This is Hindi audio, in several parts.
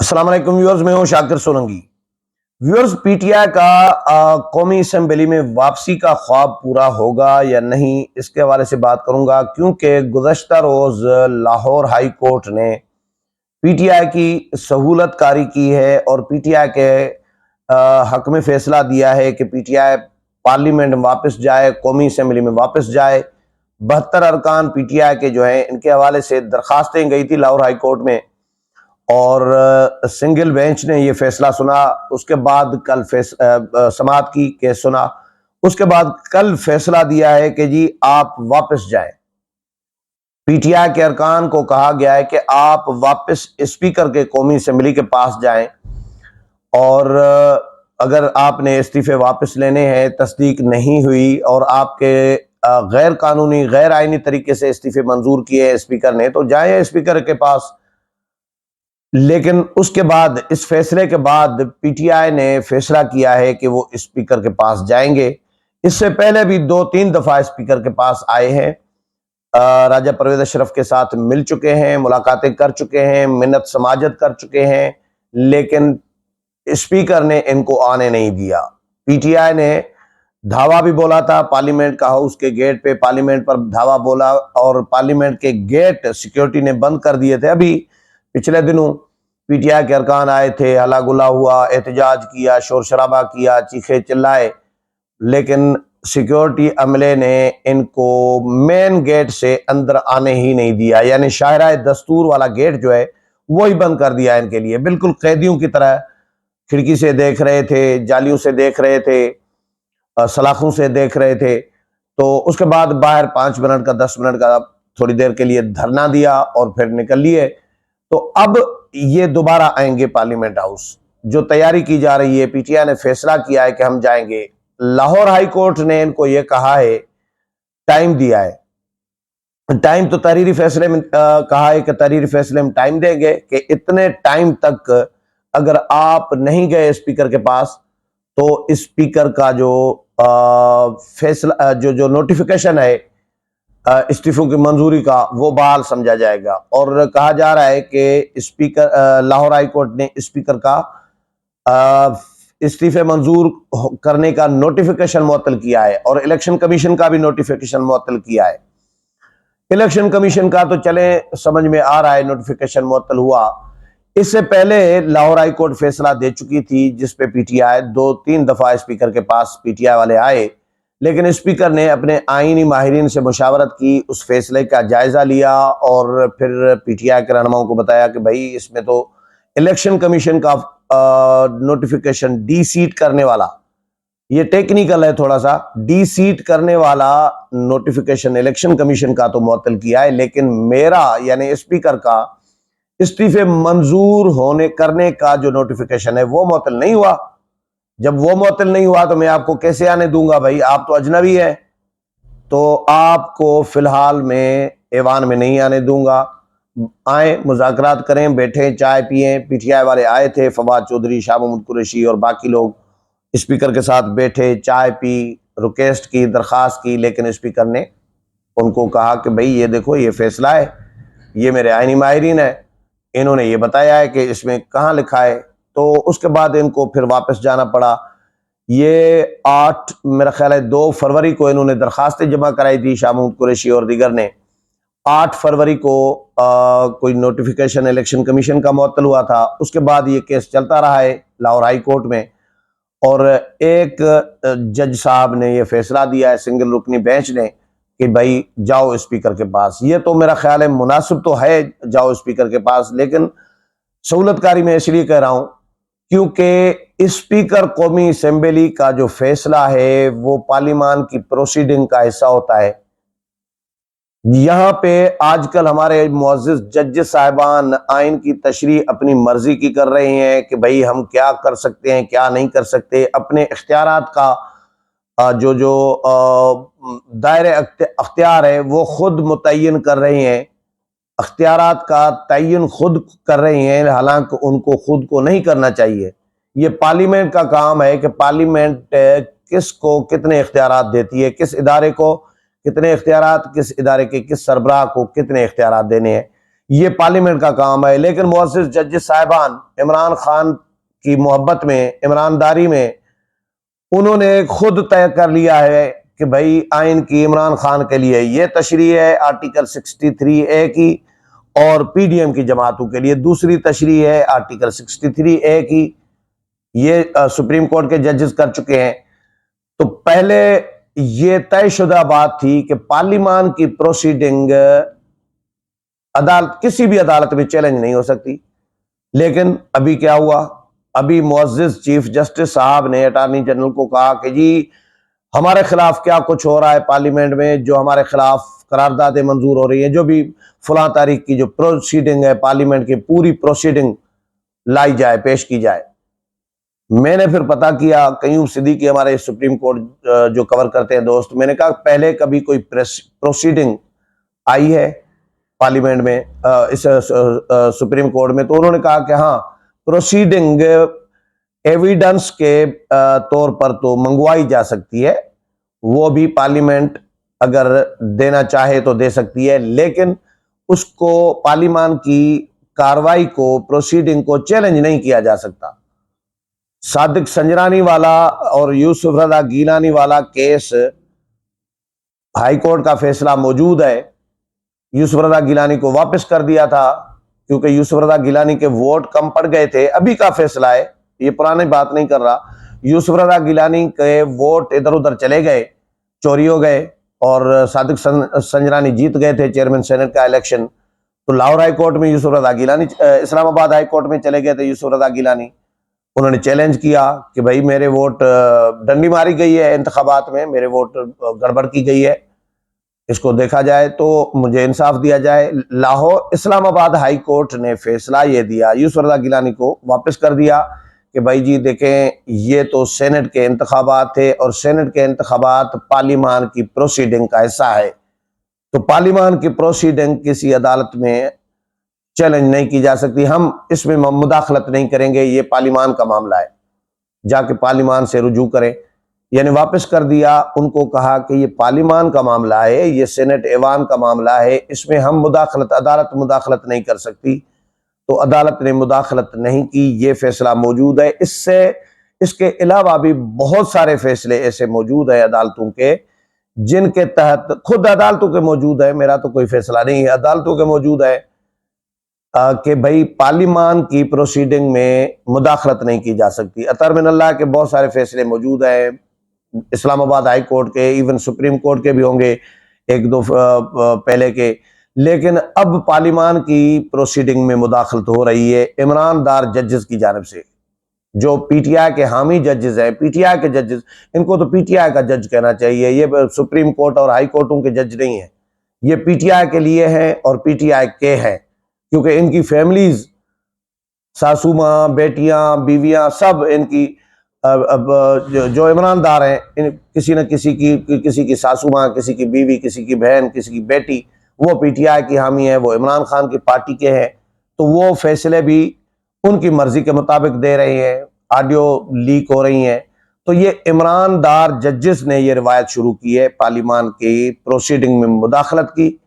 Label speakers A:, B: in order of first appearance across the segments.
A: अस्सलाम वालेकुम व्यूअर्स, मैं हूं शाकिर सोलंकी। व्यूअर्स, पीटीआई का कौमी असम्बली में वापसी का ख्वाब पूरा होगा या नहीं, इसके हवाले से बात करूंगा, क्योंकि गुज़श्ता रोज लाहौर हाई कोर्ट ने पीटीआई की सहूलत कारी की है और पीटीआई के हक में फैसला दिया है कि पीटीआई पार्लियामेंट में वापस जाए, कौमी असम्बली में वापस जाए। 72 अरकान पीटीआई के जो हैं, इनके हवाले से दरखास्तें गई थी लाहौर हाई कोर्ट में और सिंगल बेंच ने ये फैसला सुना। उसके बाद कल समाअत की केस सुना। उसके बाद कल फैसला दिया है कि जी आप वापस जाएं। पीटीआई के अरकान को कहा गया है कि आप वापस स्पीकर के कौमी असेंबली के पास जाएं और अगर आपने इस्तीफे वापस लेने हैं, तस्दीक नहीं हुई और आपके गैर कानूनी गैर आईनी तरीके से इस्तीफे मंजूर किए स्पीकर ने, तो जाएं स्पीकर के पास। लेकिन उसके बाद, इस फैसले के बाद पीटीआई ने फैसला किया है कि वो स्पीकर के पास जाएंगे। इससे पहले भी 2-3 दफा स्पीकर के पास आए हैं, राजा परवेज अशरफ के साथ मिल चुके हैं, मुलाकातें कर चुके हैं, मिन्नत समाजत कर चुके हैं, लेकिन स्पीकर ने इनको आने नहीं दिया। पीटीआई ने धावा भी बोला था, पार्लियामेंट का हाउस के गेट पे पार्लियामेंट पर धावा बोला और पार्लियामेंट के गेट सिक्योरिटी ने बंद कर दिए थे। अभी पिछले दिनों पीटीआई के अरकान आए थे, हला गुला हुआ, एहतजाज किया, शोर शराबा किया, चीखे चिल्लाए, लेकिन सिक्योरिटी अमले ने इनको मेन गेट से अंदर आने ही नहीं दिया। यानी शाहराए दस्तूर वाला गेट जो है वही बंद कर दिया इनके लिए। बिल्कुल कैदियों की तरह खिड़की से देख रहे थे, जालियों से देख रहे थे, सलाखों से देख रहे थे। तो उसके बाद बाहर 5 मिनट का 10 मिनट का थोड़ी देर के लिए धरना दिया और फिर निकल लिए। तो अब ये दोबारा आएंगे पार्लियामेंट हाउस। जो तैयारी की जा रही है, पीटीआई ने फैसला किया है कि हम जाएंगे। लाहौर हाई कोर्ट ने इनको ये कहा है, टाइम दिया है। टाइम तो तहरीरी फैसले में कहा है कि तहरीरी फैसले में टाइम देंगे कि इतने टाइम तक अगर आप नहीं गए स्पीकर के पास तो स्पीकर का जो फैसला जो नोटिफिकेशन है इस्तीफों की मंजूरी का, वो बहाल समझा जाएगा। और कहा जा रहा है कि स्पीकर लाहौर हाई कोर्ट ने स्पीकर का इस्तीफे मंजूर करने का नोटिफिकेशन मुअत्तल किया है और इलेक्शन कमीशन का भी नोटिफिकेशन मुअत्तल किया है। इलेक्शन कमीशन का तो चले समझ में आ रहा है, नोटिफिकेशन मुअत्तल हुआ। इससे पहले लाहौर हाई कोर्ट फैसला दे चुकी थी, जिसपे पीटीआई 2-3 दफा स्पीकर के पास पीटीआई वाले आए, लेकिन स्पीकर ने अपने आईनी माहिरीन से मुशावरत की, उस फैसले का जायजा लिया और फिर पीटीआई के रहनुमाओं को बताया कि भाई इसमें तो इलेक्शन कमीशन का नोटिफिकेशन डी सीट करने वाला, ये टेक्निकल है थोड़ा सा, डी सीट करने वाला नोटिफिकेशन इलेक्शन कमीशन का तो मुअत्तल किया है, लेकिन मेरा यानी स्पीकर का इस्तीफे मंजूर होने करने का जो नोटिफिकेशन है वो मुअत्तल नहीं हुआ। जब वो मुअत्तल नहीं हुआ तो मैं आपको कैसे आने दूंगा भाई? आप तो अजनबी हैं, तो आपको फिलहाल मैं ऐवान में नहीं आने दूंगा। आए, मुज़ाकरात करें, बैठे, चाय पिए। पीटीआई वाले आए थे, फवाद चौधरी, शाह महमूद कुरैशी और बाकी लोग स्पीकर के साथ बैठे, चाय पी, रिक्वेस्ट की, दरख्वास्त की, लेकिन स्पीकर ने उनको कहा कि भाई ये देखो, ये फैसला है, ये मेरे आईनी माहिरीन है, इन्होंने ये बताया है कि इसमें कहाँ लिखा है। तो उसके बाद इनको फिर वापस जाना पड़ा। ये 8 मेरा ख्याल है 2 फरवरी को इन्होंने दरखास्तें जमा कराई थी, शाह महमूद कुरैशी और दीगर ने। 8 फरवरी को कोई नोटिफिकेशन इलेक्शन कमीशन का मुअत्तल हुआ था। उसके बाद ये केस चलता रहा है लाहौर हाई कोर्ट में और एक जज साहब ने ये फैसला दिया है, सिंगल रुकनी बेंच ने, कि भाई जाओ स्पीकर के पास। ये तो मेरा ख्याल है मुनासिब तो है, जाओ स्पीकर के पास, लेकिन सहूलतकारी मैं इसलिए कह रहा हूं क्योंकि स्पीकर कौमी असेंबली का जो फैसला है वो पार्लियामान की प्रोसीडिंग का हिस्सा होता है। यहां पे आजकल हमारे मुअज़्ज़िज़ जज साहिबान आइन की तशरीह अपनी मर्जी की कर रहे हैं कि भाई हम क्या कर सकते हैं, क्या नहीं कर सकते। अपने इख्तियारात का जो दायरे अख्तियार है वो खुद मुतय्यन कर रहे हैं, अख्तियारात का तयन खुद कर रहे हैं, हालांकि उनको खुद को नहीं करना चाहिए। ये पार्लियामेंट का काम है कि पार्लियामेंट किसको कितने इख्तियारात देती है, किस इदारे को कितने इख्तियारात, किस इदारे के किस सरबराह को कितने इख्तियारात देने हैं। ये पार्लियामेंट का काम है। लेकिन मुअज़्ज़िज़ जजेस साहिबान इमरान खान की मोहब्बत में, ईमानदारी में, उन्होंने खुद तय कर लिया है कि भाई आइन की इमरान खान के लिए ये तशरीह है आर्टिकल 63A की, और पीडीएम की जमातों के लिए दूसरी तशरीह है आर्टिकल 63A की। ये सुप्रीम कोर्ट के जजेस कर चुके हैं। तो पहले ये तयशुदा बात थी कि पार्लियामान की प्रोसीडिंग अदालत, किसी भी अदालत में चैलेंज नहीं हो सकती। लेकिन अभी क्या हुआ, अभी मुअज़्ज़िज़ चीफ जस्टिस साहब ने अटॉर्नी जनरल को कहा कि जी हमारे खिलाफ क्या कुछ हो रहा है पार्लियामेंट में, जो हमारे खिलाफ करारदादें मंजूर हो रही हैं, जो भी फलां तारीख की जो प्रोसीडिंग है पार्लियामेंट की, पूरी प्रोसीडिंग लाई जाए, पेश की जाए। मैंने फिर पता किया, कयूम सिद्दीकी हमारे सुप्रीम कोर्ट जो कवर करते हैं दोस्त, मैंने कहा पहले कभी कोई प्रोसीडिंग आई है पार्लियामेंट में, इस सुप्रीम कोर्ट में? तो उन्होंने कहा कि हाँ, प्रोसीडिंग एविडेंस के तौर पर तो मंगवाई जा सकती है, वो भी पार्लियामेंट अगर देना चाहे तो दे सकती है, लेकिन उसको पार्लियामान की कार्रवाई को, प्रोसीडिंग को चैलेंज नहीं किया जा सकता। सादिक संजरानी वाला और यूसुफ रजा गिलानी वाला केस, हाई कोर्ट का फैसला मौजूद है। यूसुफ रजा गिलानी को वापस कर दिया था क्योंकि यूसुफ रजा गिलानी के वोट कम पड़ गए थे। अभी का फैसला है, ये पुरानी बात नहीं कर रहा। यूसुफ रजा गिलानी के वोट इधर उधर चले गए, चोरी हो गए, और सादिक संजरानी जीत गए थे चेयरमैन सेनेट का इलेक्शन। तो लाहौर हाई कोर्ट में यूसुफ रजा गिलानी, इस्लामाबाद हाई कोर्ट में चले गए थे यूसुफ रजा गिलानी। उन्होंने चैलेंज किया कि भाई मेरे वोट डंडी मारी गई है, इंतखाबात में मेरे वोट गड़बड़ की गई है, इसको देखा जाए तो मुझे इंसाफ दिया जाए। लाहौर इस्लामाबाद हाई कोर्ट ने फैसला ये दिया, यूसुफ रजा गिलानी को वापस कर दिया कि भाई जी देखें, ये तो सेनेट के इंतखाबात थे और सेनेट के इंतखाबात पार्लियामान की प्रोसीडिंग का हिस्सा है, तो पार्लियामान की प्रोसीडिंग किसी अदालत में चैलेंज नहीं की जा सकती। हम इसमें मुदाखलत नहीं करेंगे, ये पार्लियामान का मामला है, जाके पार्लियामान से रुजू करें। यानी वापस कर दिया। उनको कहा कि ये पार्लियामान का मामला है, ये सेनेट ऐवान का मामला है, इसमें हम मुदाखलत, अदालत मुदाखलत नहीं कर सकती। तो अदालत ने मुदाखलत नहीं की, ये फैसला मौजूद है। इसके अलावा भी बहुत सारे फैसले ऐसे मौजूद है अदालतों के, जिनके तहत, खुद अदालतों के मौजूद है, मेरा तो कोई फैसला नहीं है, अदालतों के मौजूद है कि भाई पार्लियामान की प्रोसीडिंग में मुदाखलत नहीं की जा सकती। अतर मिन अल्लाह के बहुत सारे फैसले मौजूद हैं, इस्लामाबाद हाई कोर्ट के, इवन सुप्रीम कोर्ट के भी होंगे एक दो पहले के। लेकिन अब पार्लियामान की प्रोसीडिंग में मुदाखलत हो रही है ईमानदार जजेस की जानिब से, जो पीटीआई के हामी जजेस हैं। पीटीआई के जजेस, इनको तो पीटीआई का जज कहना चाहिए, ये सुप्रीम कोर्ट और हाई कोर्टों के जज नहीं है, ये पीटीआई के लिए हैं और पीटीआई के हैं, क्योंकि इनकी फैमिलीज, सासू माँ, बेटियां, बीवियां, सब इनकी जो ईमानदार हैं, किसी न किसी की सासू माँ, किसी की बीवी, किसी की बहन, किसी की बेटी, वो पीटीआई की हामी है, वो इमरान खान की पार्टी के हैं। तो वो फैसले भी उनकी मर्जी के मुताबिक दे रहे हैं, ऑडियो लीक हो रही हैं। तो ये ईमानदार जजेस ने ये रिवायत शुरू की है पार्लियामान की प्रोसीडिंग में मुदाखलत की।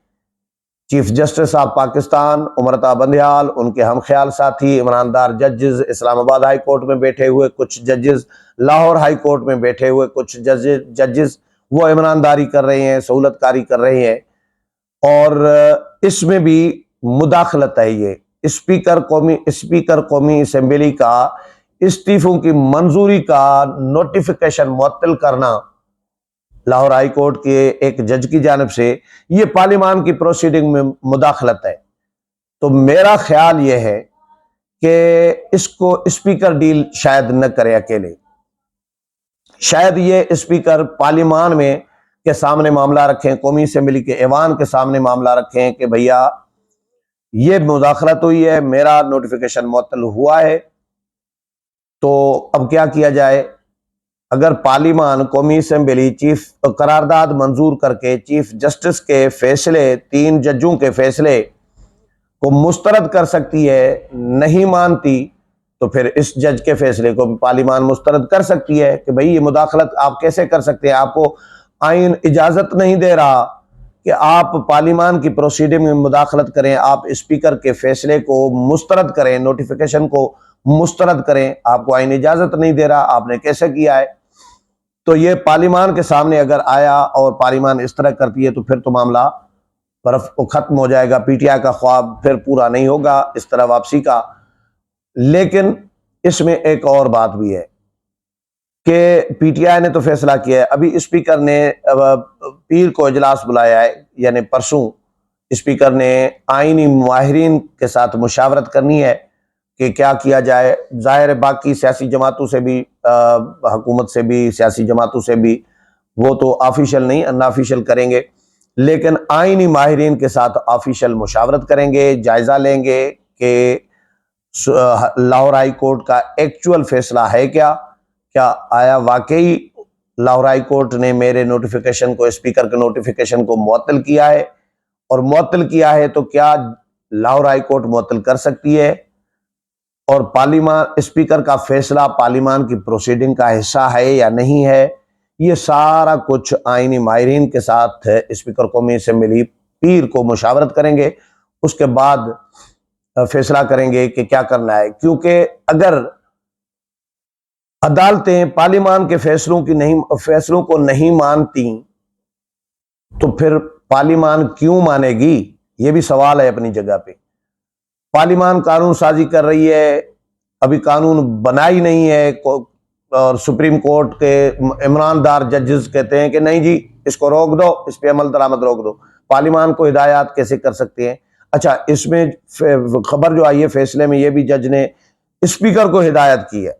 A: Chief justice of Pakistan उमरता Bandial, उनके हम ख्याल साथी ईमानदार जजेस, इस्लामाबाद हाई कोर्ट में बैठे हुए कुछ जजेस, लाहौर हाई कोर्ट में बैठे हुए कुछ जजेस, वो ईमानदारी कर रहे हैं, सहूलतकारी कर रहे हैं। और इसमें भी मुदाखलत है। ये स्पीकर कौमी असेंबली का इस्तीफों की मंजूरी का नोटिफिकेशन मुअत्तल करना लाहौर हाई कोर्ट के एक जज की जानिब से, ये पार्लियामान की प्रोसीडिंग में मुदाखलत है। तो मेरा ख्याल यह है कि इसको स्पीकर डील शायद न करे अकेले, शायद ये स्पीकर पार्लियामान में के सामने मामला रखें, कौमी असेंबली के ऐवान के सामने मामला रखें कि भैया ये मुदाखलत हुई है, मेरा नोटिफिकेशन मुअत्तल हुआ है, तो अब क्या किया जाए। अगर पार्लियामान, कौमी असेंबली चीफ करारदाद मंजूर करके चीफ जस्टिस के फैसले, 3 जजों के फैसले को मुस्तरद कर सकती है, नहीं मानती तो फिर इस जज के फैसले को भी पार्लियामान मुस्तरद कर सकती है कि भाई ये मुदाखलत आप कैसे कर सकते हैं, आपको आइन इजाजत नहीं दे रहा कि आप पार्लिमान की प्रोसीडिंग में मुदाखलत करें, आप स्पीकर के फैसले को मुस्तरद करें, नोटिफिकेशन को मुस्तरद करें। आपको आईन इजाजत नहीं दे रहा, आपने कैसे किया है? तो ये पार्लिमान के सामने अगर आया और पार्लिमान इस तरह करती है तो फिर तो मामला बर्फ खत्म हो जाएगा, पीटीआई का ख्वाब फिर पूरा नहीं होगा इस तरह वापसी का। लेकिन इसमें एक और बात भी है कि पीटीआई ने तो फैसला किया है, अभी स्पीकर ने पीर को इजलास बुलाया है, यानी परसों स्पीकर ने आईनी माहिरीन के साथ मुशावरत करनी है कि क्या किया जाए। जाहिर है बाकी सियासी जमातों से भी, हुकूमत से भी, सियासी जमातों से भी, वो तो ऑफिशियल नहीं अनऑफिशियल करेंगे, लेकिन आईनी माहिरीन के साथ ऑफिशियल मुशावरत करेंगे, जायजा लेंगे कि लाहौर हाई कोर्ट का एक्चुअल फैसला है क्या आया वाकई लाहौर हाई कोर्ट ने मेरे नोटिफिकेशन को, स्पीकर के नोटिफिकेशन को मुअत्तल किया है, और मुअत्तल किया है तो क्या लाहौर हाई कोर्ट मुअत्तल कर सकती है, और पार्लिमान स्पीकर का फैसला पार्लिमान की प्रोसीडिंग का हिस्सा है या नहीं है। ये सारा कुछ आईनी माहिरीन के साथ स्पीकर कौमी असेंबली पीर को मुशावरत करेंगे, उसके बाद फैसला करेंगे कि क्या करना है। क्योंकि अगर अदालतें पार्लिमान के फैसलों को नहीं मानती तो फिर पार्लिमान क्यों मानेगी? ये भी सवाल है अपनी जगह पे। पार्लिमान कानून साजी कर रही है, अभी कानून बना ही नहीं है, और सुप्रीम कोर्ट के ईमानदार जजेस कहते हैं कि नहीं जी इसको रोक दो, इस पे अमल दरामद रोक दो। पार्लिमान को हिदायत कैसे कर सकते हैं? अच्छा, इसमें खबर जो आई है फैसले में, ये भी जज ने स्पीकर को हिदायत की है,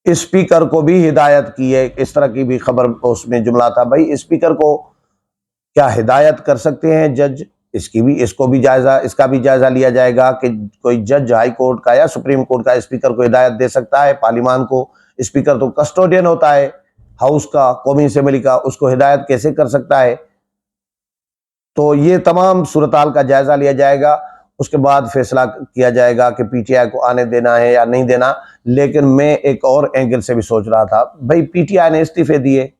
A: स्पीकर को भी हिदायत की है। इस तरह की भी खबर उसमें जुमला था, भाई स्पीकर को क्या हिदायत कर सकते हैं जज? इसका भी जायजा लिया जाएगा कि कोई जज हाई कोर्ट का या सुप्रीम कोर्ट का स्पीकर को हिदायत दे सकता है पार्लिमान को? स्पीकर तो कस्टोडियन होता है हाउस का, कौमी असेंबली का, उसको हिदायत कैसे कर सकता है? तो ये तमाम सूरत-हाल का जायजा लिया जाएगा, उसके बाद फैसला किया जाएगा कि पीटीआई को आने देना है या नहीं देना। लेकिन मैं एक और एंगल से भी सोच रहा था, भाई पीटीआई ने इस्तीफे दिए,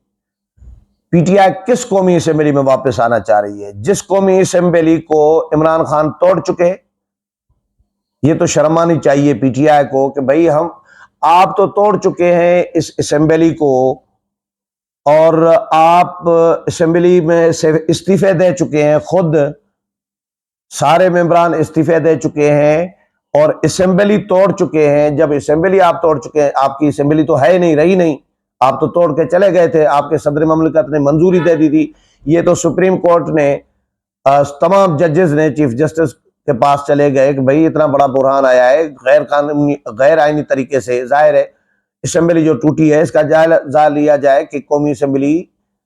A: पीटीआई किस कौमी असेंबली में वापस आना चाह रही है? जिस कौमी असेंबली को इमरान खान तोड़ चुके। ये तो शर्म आनी चाहिए पीटीआई को कि भाई आप तो तोड़ चुके हैं इस असेंबली को, और आप असेंबली में से इस्तीफे दे चुके हैं, खुद सारे मेंबरान इस्तीफे दे चुके हैं और असेंबली तोड़ चुके हैं। जब असेंबली आप तोड़ चुके हैं, आपकी असेंबली तो है नहीं, रही नहीं, आप तो तोड़ के चले गए थे, आपके सदर ममलिकत ने मंजूरी दे दी थी। ये तो सुप्रीम कोर्ट ने, तमाम जजेस ने चीफ जस्टिस के पास चले गए कि भाई इतना बड़ा बुरहान आया है गैर कानूनी, गैर आईनी तरीके से, जाहिर है असेंबली जो टूटी है इसका जायजा लिया जाए कि कौमी असेंबली,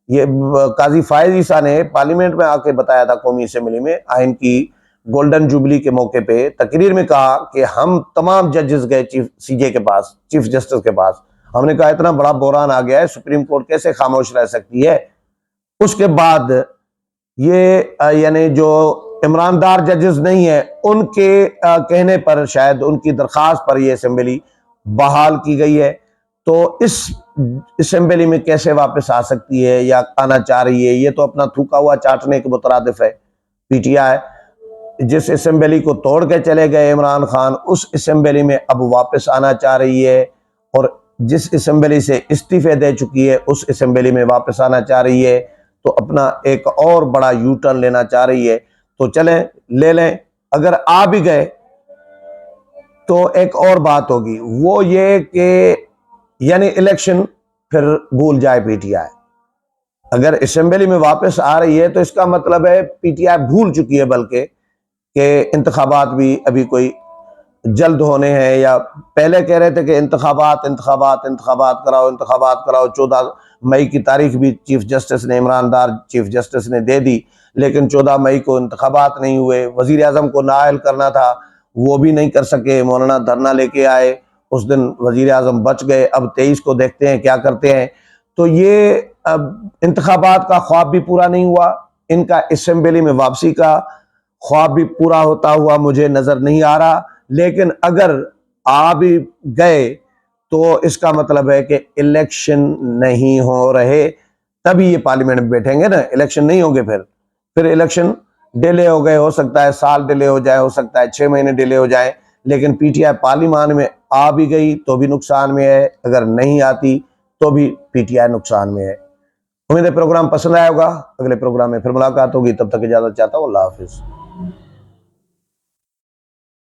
A: ये काजी फायज ईसा ने पार्लियामेंट में आके बताया था कौमी असेंबली में आइन की गोल्डन जुबली के मौके पे तकरीर में कहा कि हम तमाम जजेस गए सीजे के पास, चीफ जस्टिस के पास, हमने कहा इतना बड़ा बुरहान आ गया है, सुप्रीम कोर्ट कैसे खामोश रह सकती है? उसके बाद ये यानी जो ईमानदार जजेस नहीं है उनके कहने पर, शायद उनकी दरखास्त पर यह असेंबली बहाल की गई है। तो इस असेंबली में कैसे वापस आ सकती है या आना चाह रही है? ये तो अपना थूका हुआ चाटने के मुतरादिफ है। पीटीआई जिस असेंबली को तोड़ के चले गए इमरान खान, उस असेंबली में अब वापस आना चाह रही है, और जिस असेंबली से इस्तीफे दे चुकी है उस असेंबली में वापस आना चाह रही है। तो अपना एक और बड़ा यू टर्न लेना चाह रही है। तो चलें, ले लें। अगर आ भी गए तो एक और बात होगी, वो ये कि यानी इलेक्शन फिर भूल जाए पीटीआई। अगर असेंबली में वापस आ रही है तो इसका मतलब है पीटीआई भूल चुकी है, बल्कि कि इंतखाबात भी अभी कोई जल्द होने हैं, या पहले कह रहे थे कि इंतखाबात कराओ। 14 मई की तारीख भी चीफ जस्टिस ने, ईमानदार चीफ जस्टिस ने दे दी, लेकिन 14 मई को इंतखाबात नहीं हुए। वजीर आजम को नाअहल करना था, वो भी नहीं कर सके, मौलाना धरना लेके आए, उस दिन वजीर आजम बच गए। अब 23 को देखते हैं क्या करते हैं। तो ये अब इंतखाबात का ख्वाब भी पूरा नहीं हुआ, इनका असेंबली में वापसी का ख्वाब भी पूरा होता हुआ मुझे नजर नहीं आ रहा। लेकिन अगर आ भी गए तो इसका मतलब है कि इलेक्शन नहीं हो रहे, तभी ये पार्लियामेंट में बैठेंगे ना, इलेक्शन नहीं होंगे फिर। फिर इलेक्शन डिले हो गए, हो सकता है साल डिले हो जाए, हो सकता है 6 महीने डिले हो जाए, लेकिन पीटीआई पार्लियामान में आ भी गई तो भी नुकसान में है, अगर नहीं आती तो भी पीटीआई नुकसान में है। उम्मीद है प्रोग्राम पसंद आया होगा। अगले प्रोग्राम में फिर मुलाकात होगी, तब तक इजाजत चाहता हूँ। अल्लाह हाफिज।